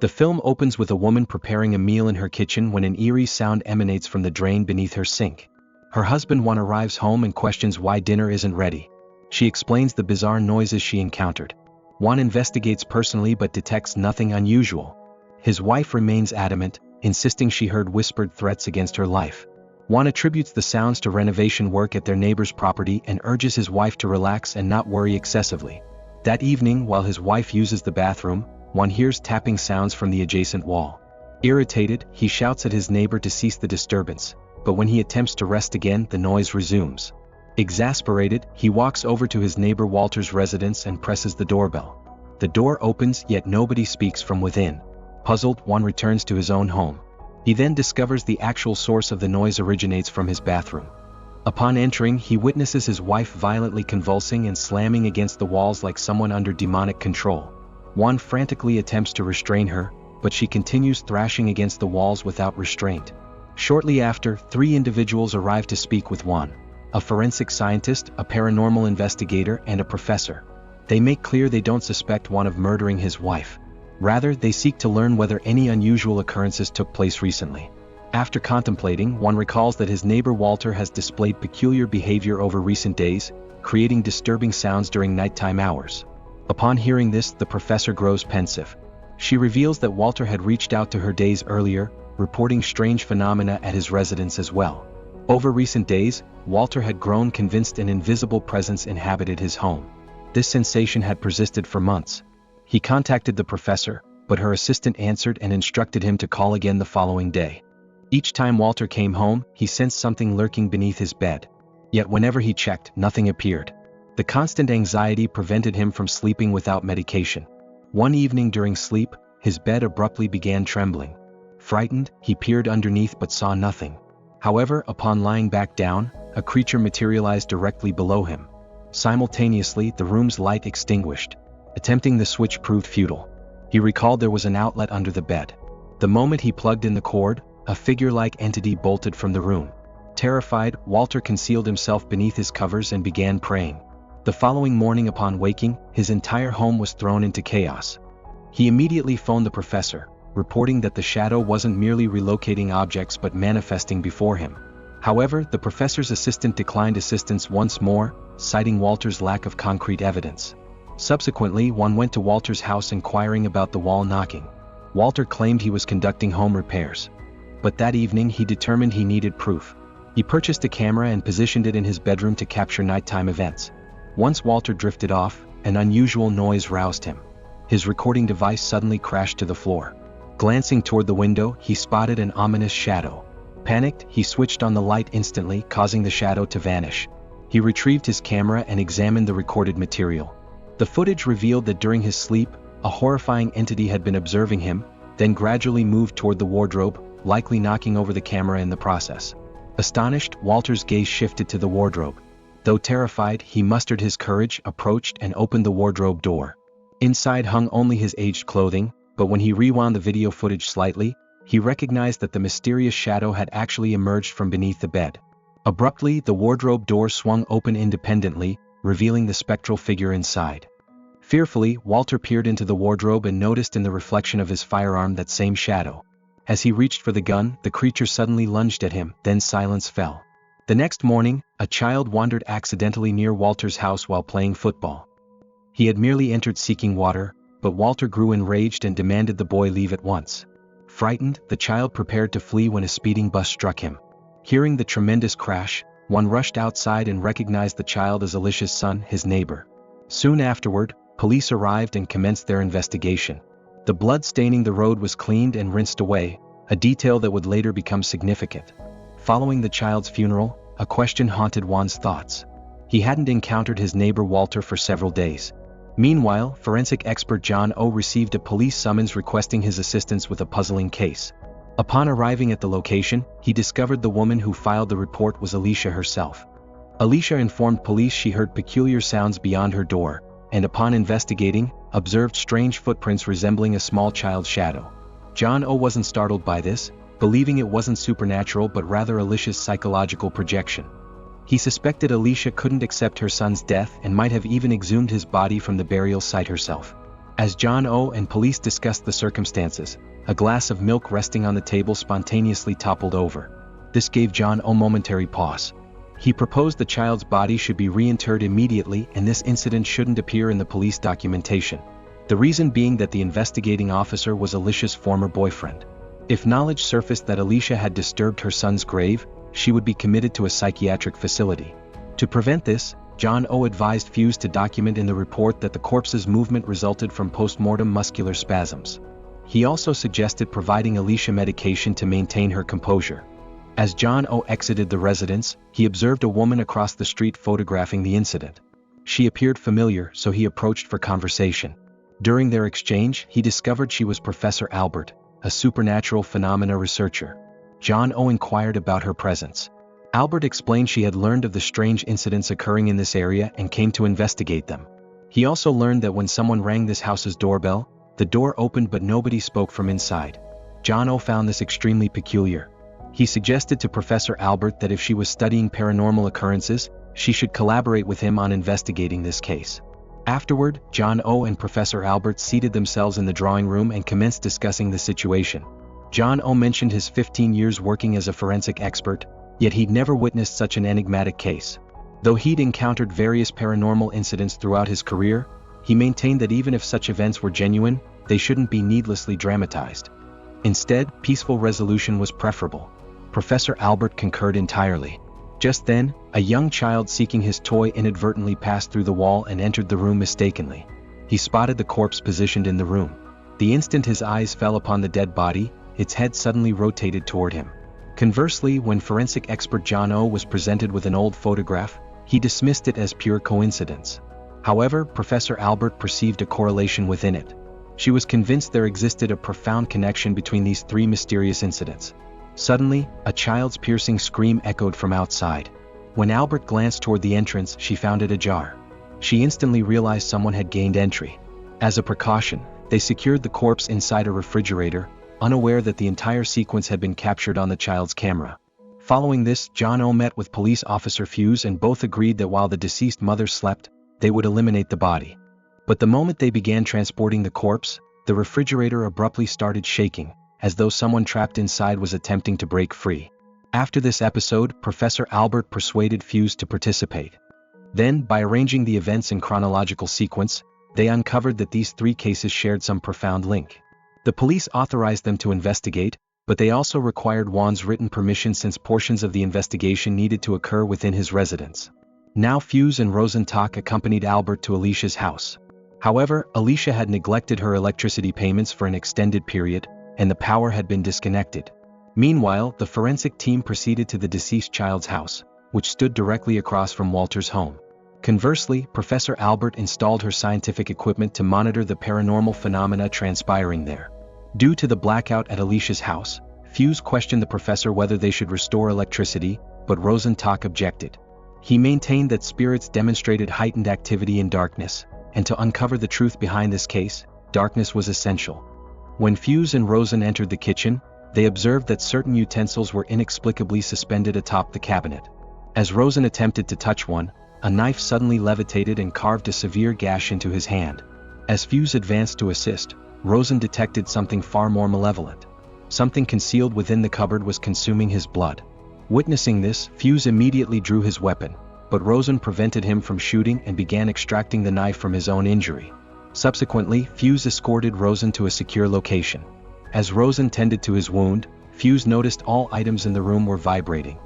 The film opens with a woman preparing a meal in her kitchen when an eerie sound emanates from the drain beneath her sink. Her husband Juan arrives home and questions why dinner isn't ready. She explains the bizarre noises she encountered. Juan investigates personally but detects nothing unusual. His wife remains adamant, insisting she heard whispered threats against her life. Juan attributes the sounds to renovation work at their neighbor's property and urges his wife to relax and not worry excessively. That evening, while his wife uses the bathroom, Juan hears tapping sounds from the adjacent wall. Irritated, he shouts at his neighbor to cease the disturbance, but when he attempts to rest again, the noise resumes. Exasperated, he walks over to his neighbor Walter's residence and presses the doorbell. The door opens, yet nobody speaks from within. Puzzled, Juan returns to his own home. He then discovers the actual source of the noise originates from his bathroom. Upon entering, he witnesses his wife violently convulsing and slamming against the walls like someone under demonic control. Juan frantically attempts to restrain her, but she continues thrashing against the walls without restraint. Shortly after, 3 individuals arrive to speak with Juan: a forensic scientist, a paranormal investigator, and a professor. They make clear they don't suspect Juan of murdering his wife. Rather, they seek to learn whether any unusual occurrences took place recently. After contemplating, Juan recalls that his neighbor Walter has displayed peculiar behavior over recent days, creating disturbing sounds during nighttime hours. Upon hearing this, the professor grows pensive. She reveals that Walter had reached out to her days earlier, reporting strange phenomena at his residence as well. Over recent days, Walter had grown convinced an invisible presence inhabited his home. This sensation had persisted for months. He contacted the professor, but her assistant answered and instructed him to call again the following day. Each time Walter came home, he sensed something lurking beneath his bed. Yet whenever he checked, nothing appeared. The constant anxiety prevented him from sleeping without medication. One evening during sleep, his bed abruptly began trembling. Frightened, he peered underneath but saw nothing. However, upon lying back down, a creature materialized directly below him. Simultaneously, the room's light extinguished. Attempting the switch proved futile. He recalled there was an outlet under the bed. The moment he plugged in the cord, a figure-like entity bolted from the room. Terrified, Walter concealed himself beneath his covers and began praying. The following morning upon waking, his entire home was thrown into chaos. He immediately phoned the professor, reporting that the shadow wasn't merely relocating objects but manifesting before him. However, the professor's assistant declined assistance once more, citing Walter's lack of concrete evidence. Subsequently, one went to Walter's house inquiring about the wall knocking. Walter claimed he was conducting home repairs. But that evening he determined he needed proof. He purchased a camera and positioned it in his bedroom to capture nighttime events. Once Walter drifted off, an unusual noise roused him. His recording device suddenly crashed to the floor. Glancing toward the window, he spotted an ominous shadow. Panicked, he switched on the light instantly, causing the shadow to vanish. He retrieved his camera and examined the recorded material. The footage revealed that during his sleep, a horrifying entity had been observing him, then gradually moved toward the wardrobe, likely knocking over the camera in the process. Astonished, Walter's gaze shifted to the wardrobe. Though terrified, he mustered his courage, approached, and opened the wardrobe door. Inside hung only his aged clothing, but when he rewound the video footage slightly, he recognized that the mysterious shadow had actually emerged from beneath the bed. Abruptly, the wardrobe door swung open independently, revealing the spectral figure inside. Fearfully, Walter peered into the wardrobe and noticed in the reflection of his firearm that same shadow. As he reached for the gun, the creature suddenly lunged at him, then silence fell. The next morning, a child wandered accidentally near Walter's house while playing football. He had merely entered seeking water, but Walter grew enraged and demanded the boy leave at once. Frightened, the child prepared to flee when a speeding bus struck him. Hearing the tremendous crash, one rushed outside and recognized the child as Alicia's son, his neighbor. Soon afterward, police arrived and commenced their investigation. The blood staining the road was cleaned and rinsed away, a detail that would later become significant. Following the child's funeral, a question haunted Juan's thoughts. He hadn't encountered his neighbor Walter for several days. Meanwhile, forensic expert John O. received a police summons requesting his assistance with a puzzling case. Upon arriving at the location, he discovered the woman who filed the report was Alicia herself. Alicia informed police she heard peculiar sounds beyond her door, and upon investigating, observed strange footprints resembling a small child's shadow. John O. wasn't startled by this, believing it wasn't supernatural but rather Alicia's psychological projection. He suspected Alicia couldn't accept her son's death and might have even exhumed his body from the burial site herself. As John O. and police discussed the circumstances, a glass of milk resting on the table spontaneously toppled over. This gave John O. momentary pause. He proposed the child's body should be reinterred immediately and this incident shouldn't appear in the police documentation. The reason being that the investigating officer was Alicia's former boyfriend. If knowledge surfaced that Alicia had disturbed her son's grave, she would be committed to a psychiatric facility. To prevent this, John O. advised Fuse to document in the report that the corpse's movement resulted from post-mortem muscular spasms. He also suggested providing Alicia medication to maintain her composure. As John O. exited the residence, he observed a woman across the street photographing the incident. She appeared familiar, so he approached for conversation. During their exchange, he discovered she was Professor Albert, a supernatural phenomena researcher. John O. inquired about her presence. Albert explained she had learned of the strange incidents occurring in this area and came to investigate them. He also learned that when someone rang this house's doorbell, the door opened but nobody spoke from inside. John O. found this extremely peculiar. He suggested to Professor Albert that if she was studying paranormal occurrences, she should collaborate with him on investigating this case. Afterward, John O. and Professor Albert seated themselves in the drawing room and commenced discussing the situation. John O. mentioned his 15 years working as a forensic expert, yet he'd never witnessed such an enigmatic case. Though he'd encountered various paranormal incidents throughout his career, he maintained that even if such events were genuine, they shouldn't be needlessly dramatized. Instead, peaceful resolution was preferable. Professor Albert concurred entirely. Just then, a young child seeking his toy inadvertently passed through the wall and entered the room mistakenly. He spotted the corpse positioned in the room. The instant his eyes fell upon the dead body, its head suddenly rotated toward him. Conversely, when forensic expert John O. was presented with an old photograph, he dismissed it as pure coincidence. However, Professor Albert perceived a correlation within it. She was convinced there existed a profound connection between these three mysterious incidents. Suddenly, a child's piercing scream echoed from outside. When Albert glanced toward the entrance, she found it ajar. She instantly realized someone had gained entry. As a precaution, they secured the corpse inside a refrigerator, unaware that the entire sequence had been captured on the child's camera. Following this, John O. met with police officer Fuse and both agreed that while the deceased mother slept, they would eliminate the body. But the moment they began transporting the corpse, the refrigerator abruptly started shaking, as though someone trapped inside was attempting to break free. After this episode, Professor Albert persuaded Fuse to participate. Then, by arranging the events in chronological sequence, they uncovered that these three cases shared some profound link. The police authorized them to investigate, but they also required Juan's written permission since portions of the investigation needed to occur within his residence. Now Fuse and Rosenthal accompanied Albert to Alicia's house. However, Alicia had neglected her electricity payments for an extended period, and the power had been disconnected. Meanwhile, the forensic team proceeded to the deceased child's house, which stood directly across from Walter's home. Conversely, Professor Albert installed her scientific equipment to monitor the paranormal phenomena transpiring there. Due to the blackout at Alicia's house, Fuse questioned the professor whether they should restore electricity, but Rosenthal objected. He maintained that spirits demonstrated heightened activity in darkness, and to uncover the truth behind this case, darkness was essential. When Fuse and Rosen entered the kitchen, they observed that certain utensils were inexplicably suspended atop the cabinet. As Rosen attempted to touch one, a knife suddenly levitated and carved a severe gash into his hand. As Fuse advanced to assist, Rosen detected something far more malevolent. Something concealed within the cupboard was consuming his blood. Witnessing this, Fuse immediately drew his weapon, but Rosen prevented him from shooting and began extracting the knife from his own injury. Subsequently, Fuse escorted Rosen to a secure location. As Rosen tended to his wound, Fuse noticed all items in the room were vibrating.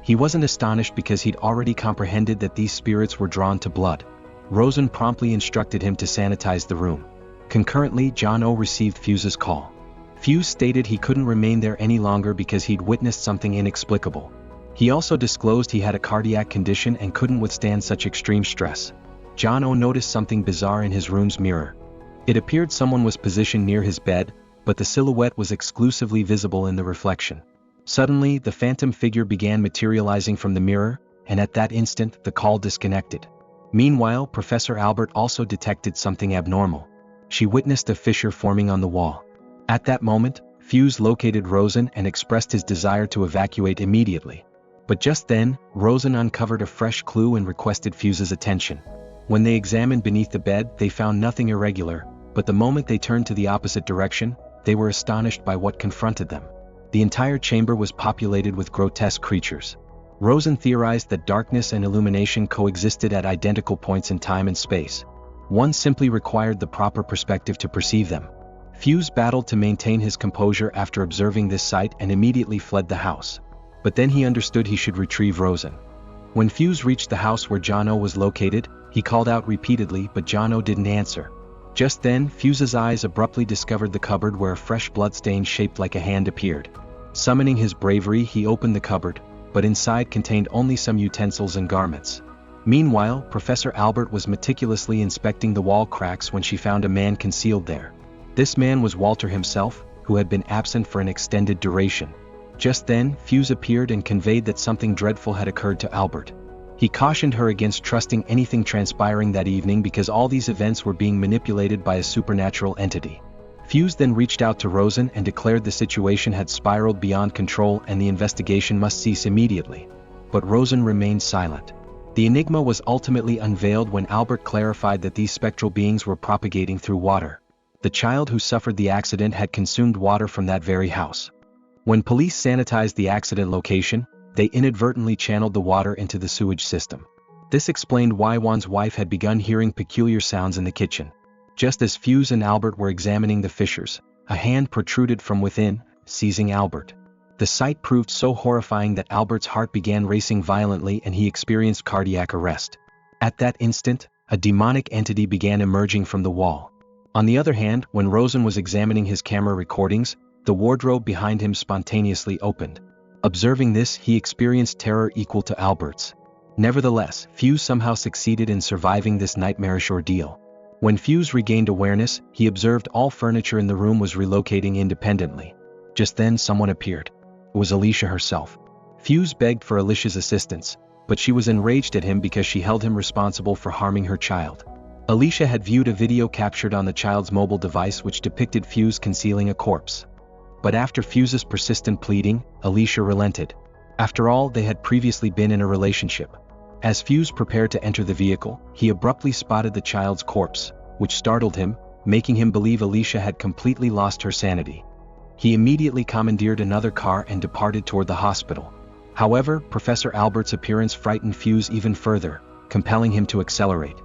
He wasn't astonished because he'd already comprehended that these spirits were drawn to blood. Rosen promptly instructed him to sanitize the room. Concurrently, John O. received Fuse's call. Fuse stated he couldn't remain there any longer because he'd witnessed something inexplicable. He also disclosed he had a cardiac condition and couldn't withstand such extreme stress. John O. noticed something bizarre in his room's mirror. It appeared someone was positioned near his bed, but the silhouette was exclusively visible in the reflection. Suddenly, the phantom figure began materializing from the mirror, and at that instant, the call disconnected. Meanwhile, Professor Albert also detected something abnormal. She witnessed a fissure forming on the wall. At that moment, Fuse located Rosen and expressed his desire to evacuate immediately. But just then, Rosen uncovered a fresh clue and requested Fuse's attention. When they examined beneath the bed, they found nothing irregular, But the moment they turned to the opposite direction, they were astonished by what confronted them. The entire chamber was populated with grotesque creatures. Rosen theorized that darkness and illumination coexisted at identical points in time and space. One simply required the proper perspective to perceive them. Fuse battled to maintain his composure after observing this sight and immediately fled the house. But then he understood he should retrieve Rosen. When Fuse reached the house where Jono was located, he called out repeatedly, but Jono didn't answer. Just then, Fuse's eyes abruptly discovered the cupboard where a fresh bloodstain shaped like a hand appeared. Summoning his bravery, he opened the cupboard, but inside contained only some utensils and garments. Meanwhile, Professor Albert was meticulously inspecting the wall cracks when she found a man concealed there. This man was Walter himself, who had been absent for an extended duration. Just then, Fuse appeared and conveyed that something dreadful had occurred to Albert. He cautioned her against trusting anything transpiring that evening because all these events were being manipulated by a supernatural entity. Fuse then reached out to Rosen and declared the situation had spiraled beyond control and the investigation must cease immediately. But Rosen remained silent. The enigma was ultimately unveiled when Albert clarified that these spectral beings were propagating through water. The child who suffered the accident had consumed water from that very house. When police sanitized the accident location, they inadvertently channeled the water into the sewage system. This explained why Juan's wife had begun hearing peculiar sounds in the kitchen. Just as Fuse and Albert were examining the fissures, a hand protruded from within, seizing Albert. The sight proved so horrifying that Albert's heart began racing violently and he experienced cardiac arrest. At that instant, a demonic entity began emerging from the wall. On the other hand, when Rosen was examining his camera recordings, the wardrobe behind him spontaneously opened. Observing this, he experienced terror equal to Albert's. Nevertheless, Fuse somehow succeeded in surviving this nightmarish ordeal. When Fuse regained awareness, he observed all furniture in the room was relocating independently. Just then someone appeared. It was Alicia herself. Fuse begged for Alicia's assistance, but she was enraged at him because she held him responsible for harming her child. Alicia had viewed a video captured on the child's mobile device which depicted Fuse concealing a corpse. But after Fuse's persistent pleading, Alicia relented. After all, they had previously been in a relationship. As Fuse prepared to enter the vehicle, he abruptly spotted the child's corpse, which startled him, making him believe Alicia had completely lost her sanity. He immediately commandeered another car and departed toward the hospital. However, Professor Albert's appearance frightened Fuse even further, compelling him to accelerate.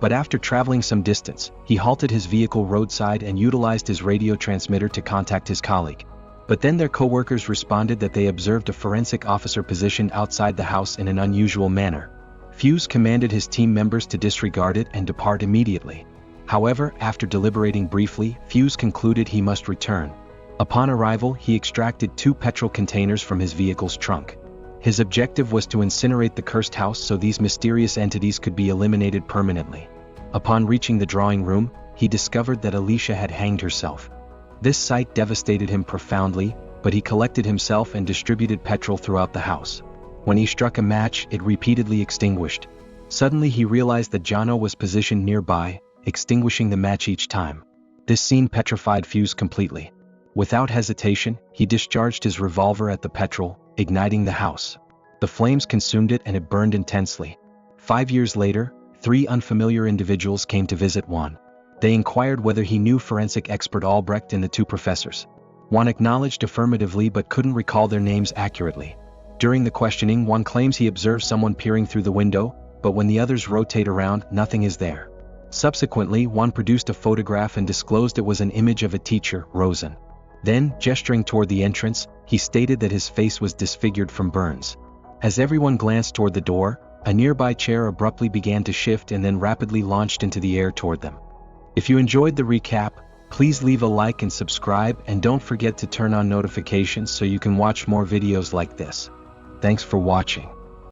But after traveling some distance, he halted his vehicle roadside and utilized his radio transmitter to contact his colleague. But then their co-workers responded that they observed a forensic officer positioned outside the house in an unusual manner. Fuse commanded his team members to disregard it and depart immediately. However, after deliberating briefly, Fuse concluded he must return. Upon arrival, he extracted 2 petrol containers from his vehicle's trunk. His objective was to incinerate the cursed house so these mysterious entities could be eliminated permanently. Upon reaching the drawing room, he discovered that Alicia had hanged herself. This sight devastated him profoundly, but he collected himself and distributed petrol throughout the house. When he struck a match, it repeatedly extinguished. Suddenly he realized that Jono was positioned nearby, extinguishing the match each time. This scene petrified Fuse completely. Without hesitation, he discharged his revolver at the petrol, igniting the house. The flames consumed it and it burned intensely. 5 years later, 3 unfamiliar individuals came to visit Juan. They inquired whether he knew forensic expert Albrecht and the 2 professors. Juan acknowledged affirmatively but couldn't recall their names accurately. During the questioning, Juan claims he observed someone peering through the window, but when the others rotate around, nothing is there. Subsequently, Juan produced a photograph and disclosed it was an image of a teacher, Rosen. Then, gesturing toward the entrance, he stated that his face was disfigured from burns. As everyone glanced toward the door, a nearby chair abruptly began to shift and then rapidly launched into the air toward them. If you enjoyed the recap, please leave a like and subscribe, and don't forget to turn on notifications so you can watch more videos like this. Thanks for watching.